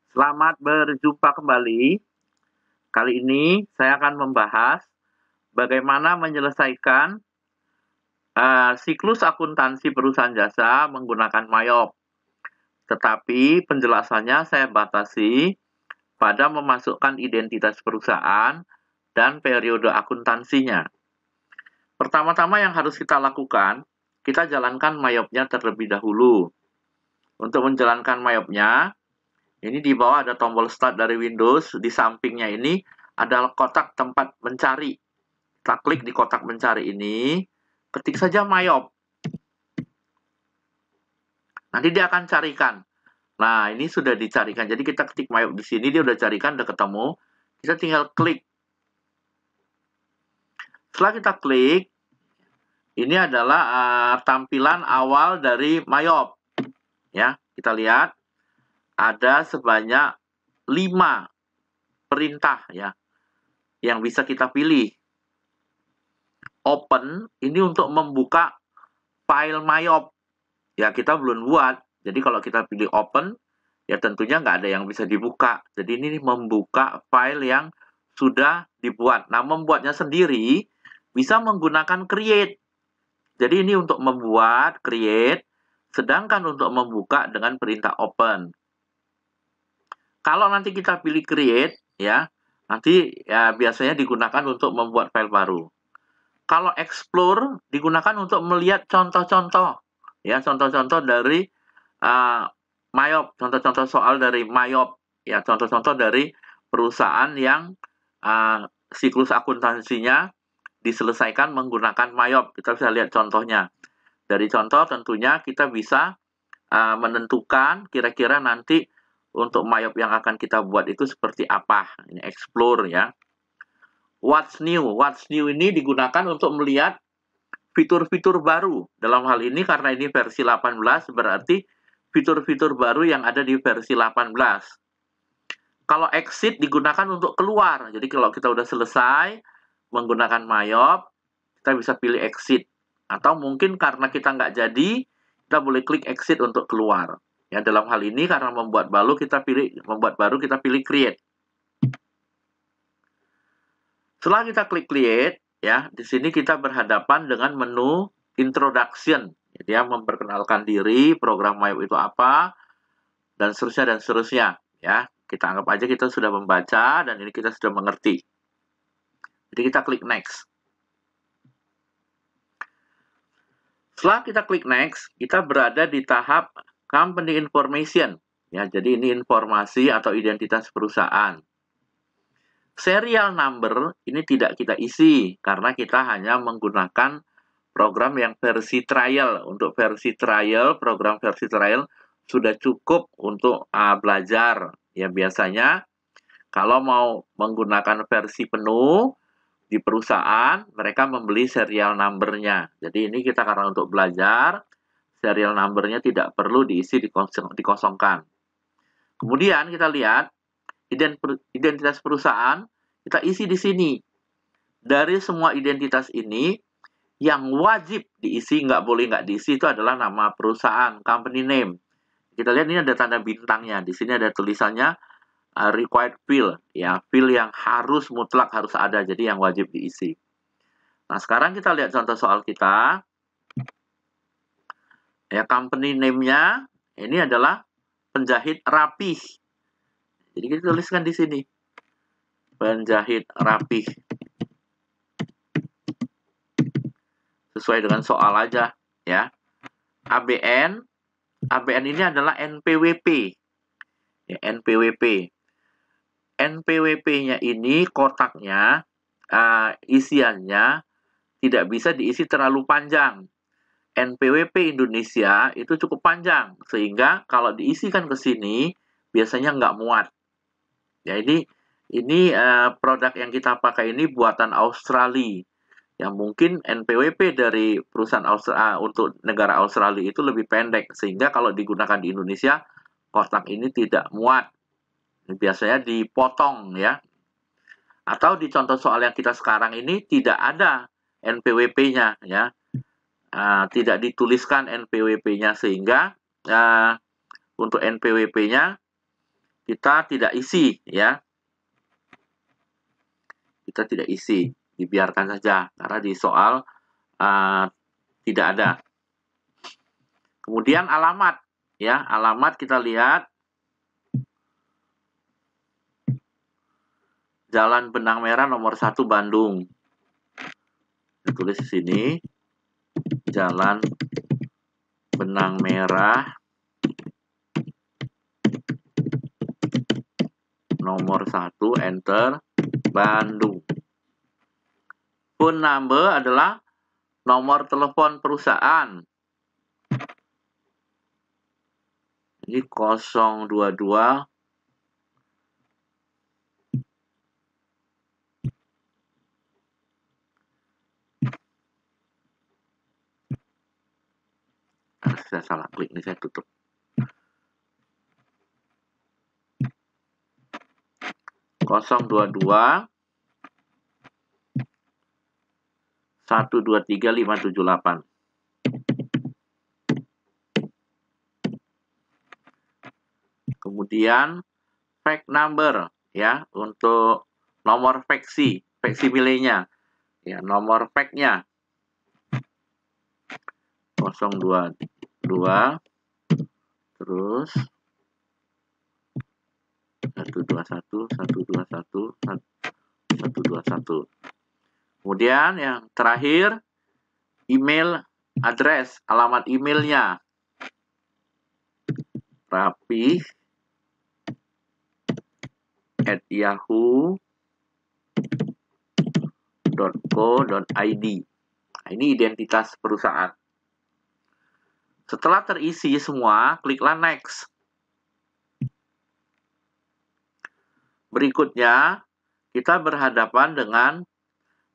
Selamat berjumpa kembali. Kali ini saya akan membahas bagaimana menyelesaikan siklus akuntansi perusahaan jasa menggunakan MYOB. Tetapi penjelasannya saya batasi pada memasukkan identitas perusahaan dan periode akuntansinya. Pertama-tama yang harus kita lakukan, kita jalankan MYOB-nya terlebih dahulu. Untuk menjalankan MYOB-nya, ini di bawah ada tombol start dari Windows, di sampingnya ini adalah kotak tempat mencari. Kita klik di kotak mencari ini, ketik saja MYOB. Nanti dia akan carikan. Nah, ini sudah dicarikan. Jadi kita ketik MYOB di sini, dia udah carikan, udah ketemu. Kita tinggal klik. Setelah kita klik, ini adalah tampilan awal dari MYOB. Ya, kita lihat ada sebanyak 5 perintah ya yang bisa kita pilih. Open ini untuk membuka file MYOB. Ya, kita belum buat. Jadi kalau kita pilih open, ya tentunya nggak ada yang bisa dibuka. Jadi ini membuka file yang sudah dibuat. Nah, membuatnya sendiri bisa menggunakan create. Jadi ini untuk membuat create, sedangkan untuk membuka dengan perintah open. Kalau nanti kita pilih create, ya, nanti ya biasanya digunakan untuk membuat file baru. Kalau explore digunakan untuk melihat contoh-contoh, ya, contoh-contoh dari MYOB, contoh-contoh soal dari MYOB, ya, contoh-contoh dari perusahaan yang siklus akuntansinya diselesaikan menggunakan MYOB. Kita bisa lihat contohnya. Dari contoh tentunya kita bisa menentukan kira-kira nanti untuk MYOB yang akan kita buat itu seperti apa. Ini explore ya. What's new? What's new ini digunakan untuk melihat fitur-fitur baru. Dalam hal ini karena ini versi 18 berarti fitur-fitur baru yang ada di versi 18. Kalau exit digunakan untuk keluar. Jadi kalau kita udah selesai menggunakan MYOB, kita bisa pilih exit. Atau mungkin karena kita nggak jadi, kita boleh klik exit untuk keluar. Ya, dalam hal ini karena membuat baru kita pilih create. Setelah kita klik create, ya, di sini kita berhadapan dengan menu introduction. Jadi ya, memperkenalkan diri, program MYOB itu apa, dan seterusnya. Ya, kita anggap aja kita sudah membaca dan ini kita sudah mengerti. Jadi kita klik next. Setelah kita klik next, kita berada di tahap company information. Ya, jadi ini informasi atau identitas perusahaan. Serial number ini tidak kita isi karena kita hanya menggunakan program yang versi trial. Untuk versi trial, program versi trial sudah cukup untuk belajar. Ya, biasanya kalau mau menggunakan versi penuh di perusahaan, mereka membeli serial number-nya. Jadi ini kita karena untuk belajar, serial number-nya tidak perlu diisi dikosongkan. Kemudian kita lihat identitas perusahaan, kita isi di sini. Dari semua identitas ini, yang wajib diisi, nggak boleh nggak diisi, itu adalah nama perusahaan, company name. Kita lihat ini ada tanda bintangnya. Di sini ada tulisannya required field, ya, field yang harus mutlak harus ada, jadi yang wajib diisi. Nah, sekarang kita lihat contoh soal kita. Ya, company name-nya ini adalah penjahit rapih. Jadi kita tuliskan di sini. Penjahit rapih. Sesuai dengan soal aja, ya. ABN ini adalah NPWP. Ya, NPWP. NPWP-nya ini kotaknya isiannya tidak bisa diisi terlalu panjang. NPWP Indonesia itu cukup panjang, sehingga kalau diisikan ke sini biasanya nggak muat. Ya, ini produk yang kita pakai ini buatan Australia. Yang mungkin NPWP dari perusahaan untuk negara Australia itu lebih pendek, sehingga kalau digunakan di Indonesia, kotak ini tidak muat. Biasanya dipotong ya. Atau di contoh soal yang kita sekarang ini tidak ada NPWP-nya ya. Tidak dituliskan NPWP-nya sehingga untuk NPWP-nya kita tidak isi ya. Kita tidak isi, dibiarkan saja karena di soal tidak ada. Kemudian alamat ya, alamat kita lihat Jalan Benang Merah nomor 1 Bandung. Ditulis di sini Jalan Benang Merah nomor 1, enter, Bandung. Phone number adalah nomor telepon perusahaan. Ini 022 saya salah klik, ini saya tutup. 022 123 578. Kemudian fax number ya, untuk nomor faksi milenya ya, nomor faxnya 022 terus 121 121 121. Kemudian yang terakhir email address, alamat emailnya rapih@yahoo.co.id. Nah, ini identitas perusahaan. Setelah terisi semua, kliklah next. Berikutnya, kita berhadapan dengan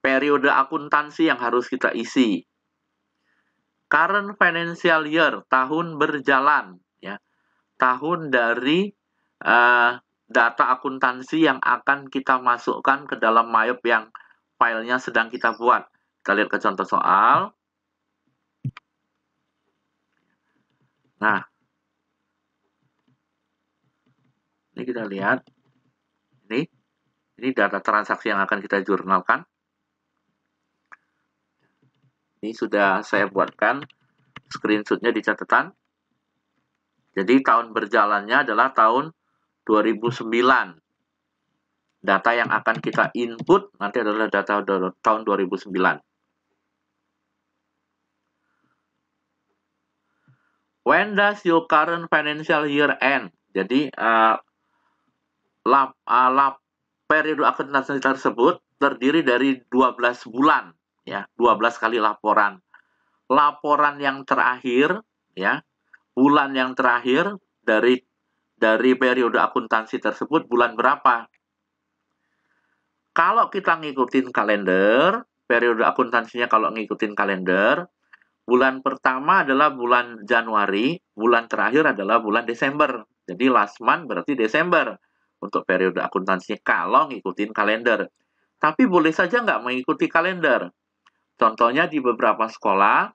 periode akuntansi yang harus kita isi. Current financial year, tahun berjalan, ya, tahun dari data akuntansi yang akan kita masukkan ke dalam MyOp yang filenya sedang kita buat. Kita lihat ke contoh soal. Nah, ini kita lihat. Ini data transaksi yang akan kita jurnalkan. Ini sudah saya buatkan screenshotnya di catatan. Jadi tahun berjalannya adalah tahun 2009. Data yang akan kita input nanti adalah data tahun 2009. When does your current financial year end? Jadi periode akuntansi tersebut terdiri dari 12 bulan, ya, 12 kali laporan. Laporan yang terakhir, ya, bulan yang terakhir dari periode akuntansi tersebut bulan berapa? Kalau kita ngikutin kalender, periode akuntansinya kalau ngikutin kalender, bulan pertama adalah bulan Januari, bulan terakhir adalah bulan Desember. Jadi last month berarti Desember untuk periode akuntansinya kalau ngikutin kalender. Tapi boleh saja nggak mengikuti kalender. Contohnya di beberapa sekolah,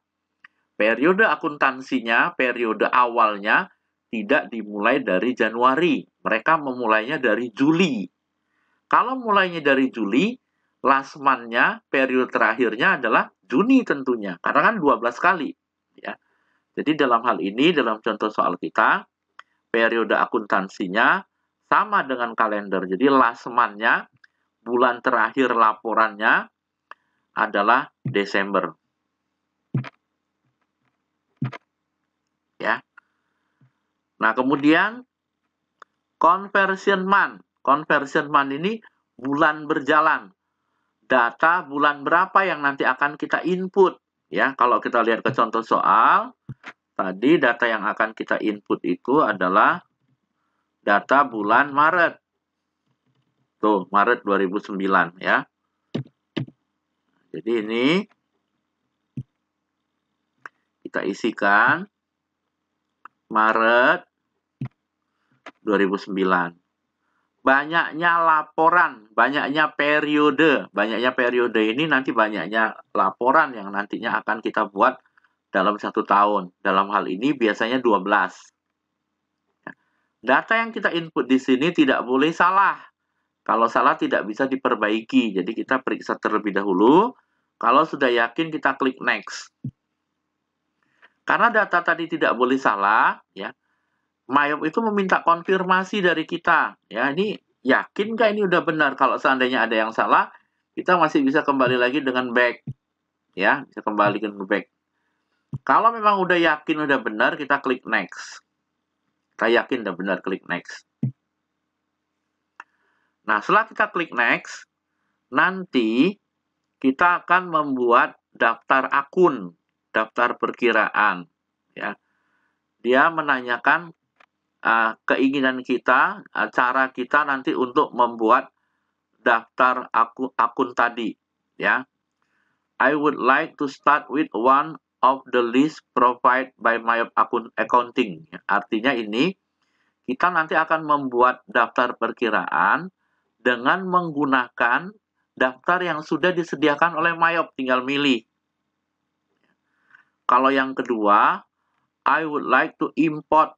periode akuntansinya, periode awalnya tidak dimulai dari Januari. Mereka memulainya dari Juli. Kalau mulainya dari Juli, last month-nya, periode terakhirnya adalah Juni tentunya, karena kan 12 kali. Ya. Jadi dalam hal ini, dalam contoh soal kita, periode akuntansinya sama dengan kalender. Jadi last month-nya, bulan terakhir laporannya adalah Desember. Ya. Nah, kemudian conversion month. Conversion month ini bulan berjalan. Data bulan berapa yang nanti akan kita input, ya. Kalau kita lihat ke contoh soal, tadi data yang akan kita input itu adalah data bulan Maret. Tuh, Maret 2009, ya. Jadi ini kita isikan Maret 2009. Banyaknya laporan, banyaknya periode ini nanti banyaknya laporan yang nantinya akan kita buat dalam 1 tahun. Dalam hal ini biasanya 12. Data yang kita input di sini tidak boleh salah. Kalau salah tidak bisa diperbaiki. Jadi kita periksa terlebih dahulu. Kalau sudah yakin kita klik next. Karena data tadi tidak boleh salah, ya. Mayop itu meminta konfirmasi dari kita. Ya, ini yakin nggak ini udah benar? Kalau seandainya ada yang salah, kita masih bisa kembali lagi dengan back. Ya, bisa kembali ke back. Kalau memang udah yakin udah benar, kita klik next. Kita yakin udah benar, klik next. Nah, setelah kita klik next, nanti kita akan membuat daftar akun, daftar perkiraan. Ya, dia menanyakan keinginan kita, cara kita nanti untuk membuat daftar akun tadi. Ya, I would like to start with one of the list provided by my accounting. Artinya ini kita nanti akan membuat daftar perkiraan dengan menggunakan daftar yang sudah disediakan oleh Mayop, tinggal milih. Kalau yang kedua, I would like to import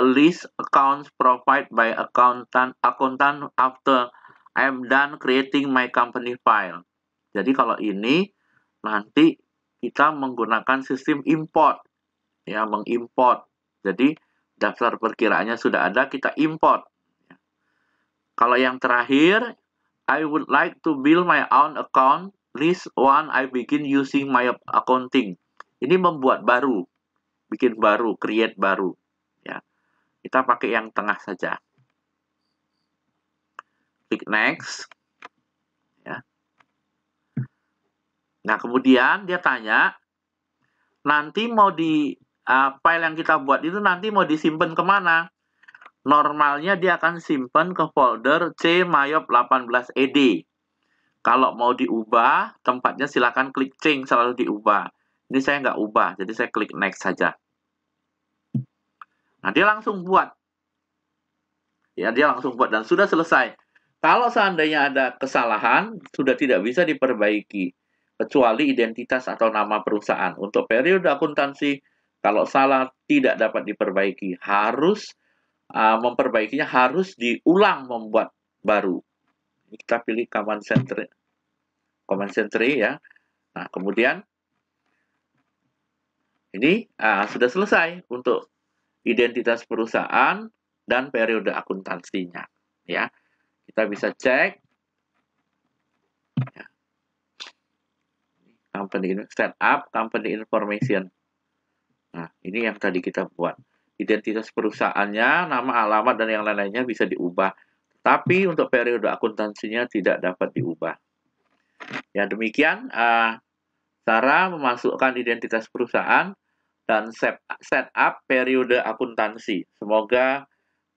a list accounts provided by accountant after I'm done creating my company file. Jadi kalau ini nanti kita menggunakan sistem import, ya, mengimport. Jadi daftar perkiraannya sudah ada, kita import. Kalau yang terakhir, I would like to build my own account list one I begin using my accounting. Ini membuat baru, bikin baru, create baru. Ya, kita pakai yang tengah saja. Klik next. Ya. Nah, kemudian dia tanya, nanti mau file yang kita buat itu nanti mau disimpan kemana? Normalnya dia akan simpan ke folder cmayop18ed. Kalau mau diubah, tempatnya silakan klik change, selalu diubah. Ini saya nggak ubah, jadi saya klik next saja. Nah, dia langsung buat. Ya, dia langsung buat dan sudah selesai. Kalau seandainya ada kesalahan, sudah tidak bisa diperbaiki. Kecuali identitas atau nama perusahaan. Untuk periode akuntansi, kalau salah tidak dapat diperbaiki. Harus memperbaikinya harus diulang membuat baru. Kita pilih command century ya. Nah, kemudian ini sudah selesai untuk identitas perusahaan dan periode akuntansinya. Ya, kita bisa cek. Ya. Company setup, company information. Nah, ini yang tadi kita buat. Identitas perusahaannya, nama, alamat, dan yang lain-lainnya bisa diubah. Tapi untuk periode akuntansinya tidak dapat diubah. Ya, demikian cara memasukkan identitas perusahaan dan setup periode akuntansi. Semoga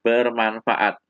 bermanfaat.